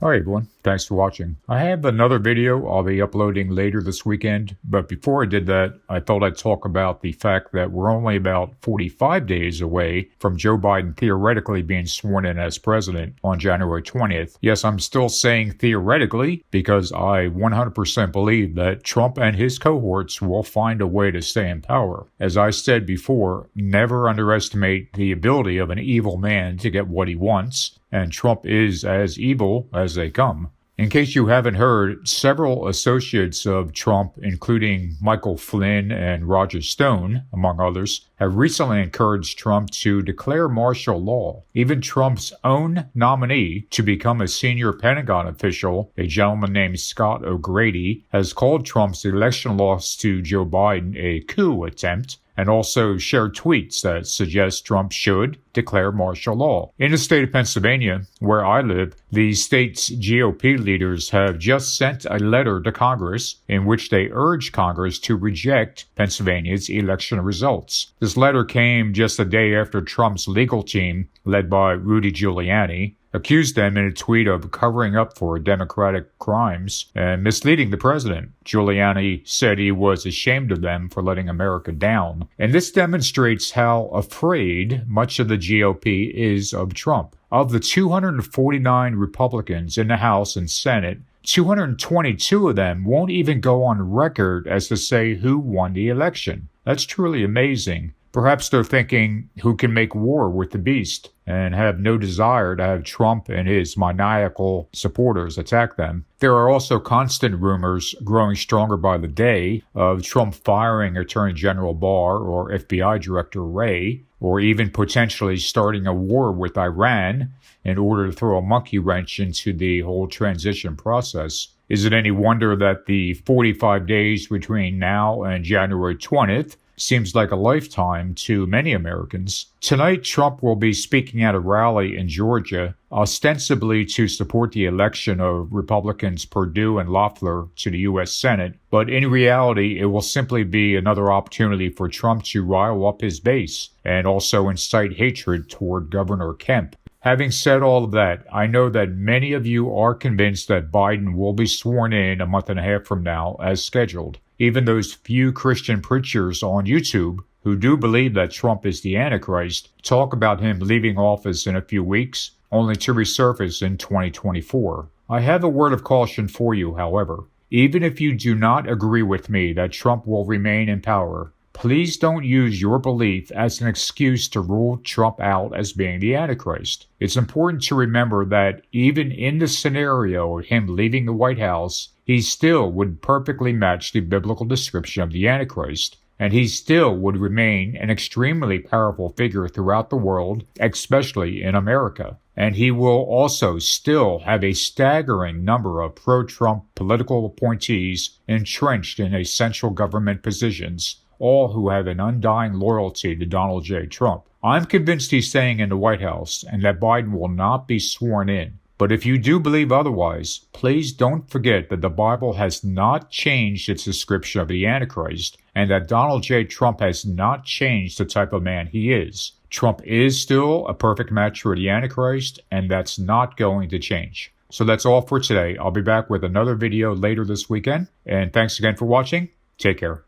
Alright everyone, thanks for watching. I have another video I'll be uploading later this weekend, but before I did that, I thought I'd talk about the fact that we're only about 45 days away from Joe Biden theoretically being sworn in as president on January 20th. Yes, I'm still saying theoretically because I 100% believe that Trump and his cohorts will find a way to stay in power. As I said before, never underestimate the ability of an evil man to get what he wants. And Trump is as evil as they come. In case you haven't heard, several associates of Trump, including Michael Flynn and Roger Stone, among others, have recently encouraged Trump to declare martial law. Even Trump's own nominee to become a senior Pentagon official, a gentleman named Scott O'Grady, has called Trump's election loss to Joe Biden a coup attempt, and also shared tweets that suggest Trump should declare martial law. In the state of Pennsylvania, where I live, the state's GOP leaders have just sent a letter to Congress in which they urge Congress to reject Pennsylvania's election results. This letter came just a day after Trump's legal team, led by Rudy Giuliani, accused them in a tweet of covering up for Democratic crimes and misleading the president. Giuliani said he was ashamed of them for letting America down. And this demonstrates how afraid much of the GOP is of Trump. Of the 249 Republicans in the House and Senate, 222 of them won't even go on record as to say who won the election. That's truly amazing. Perhaps they're thinking who can make war with the beast and have no desire to have Trump and his maniacal supporters attack them. There are also constant rumors, growing stronger by the day, of Trump firing Attorney General Barr or FBI Director Wray, or even potentially starting a war with Iran in order to throw a monkey wrench into the whole transition process. Is it any wonder that the 45 days between now and January 20th seems like a lifetime to many Americans? Tonight, Trump will be speaking at a rally in Georgia, ostensibly to support the election of Republicans Perdue and Loeffler to the U.S. Senate, but in reality, it will simply be another opportunity for Trump to rile up his base and also incite hatred toward Governor Kemp. Having said all of that, I know that many of you are convinced that Biden will be sworn in a month and a half from now as scheduled. Even those few Christian preachers on YouTube who do believe that Trump is the Antichrist talk about him leaving office in a few weeks, only to resurface in 2024. I have a word of caution for you, however. Even if you do not agree with me that Trump will remain in power, please don't use your belief as an excuse to rule Trump out as being the Antichrist. It's important to remember that even in the scenario of him leaving the White House, he still would perfectly match the biblical description of the Antichrist, and he still would remain an extremely powerful figure throughout the world, especially in America. And he will also still have a staggering number of pro-Trump political appointees entrenched in essential government positions, all who have an undying loyalty to Donald J. Trump. I'm convinced he's staying in the White House and that Biden will not be sworn in. But if you do believe otherwise, please don't forget that the Bible has not changed its description of the Antichrist and that Donald J. Trump has not changed the type of man he is. Trump is still a perfect match for the Antichrist, and that's not going to change. So that's all for today. I'll be back with another video later this weekend, and thanks again for watching. Take care.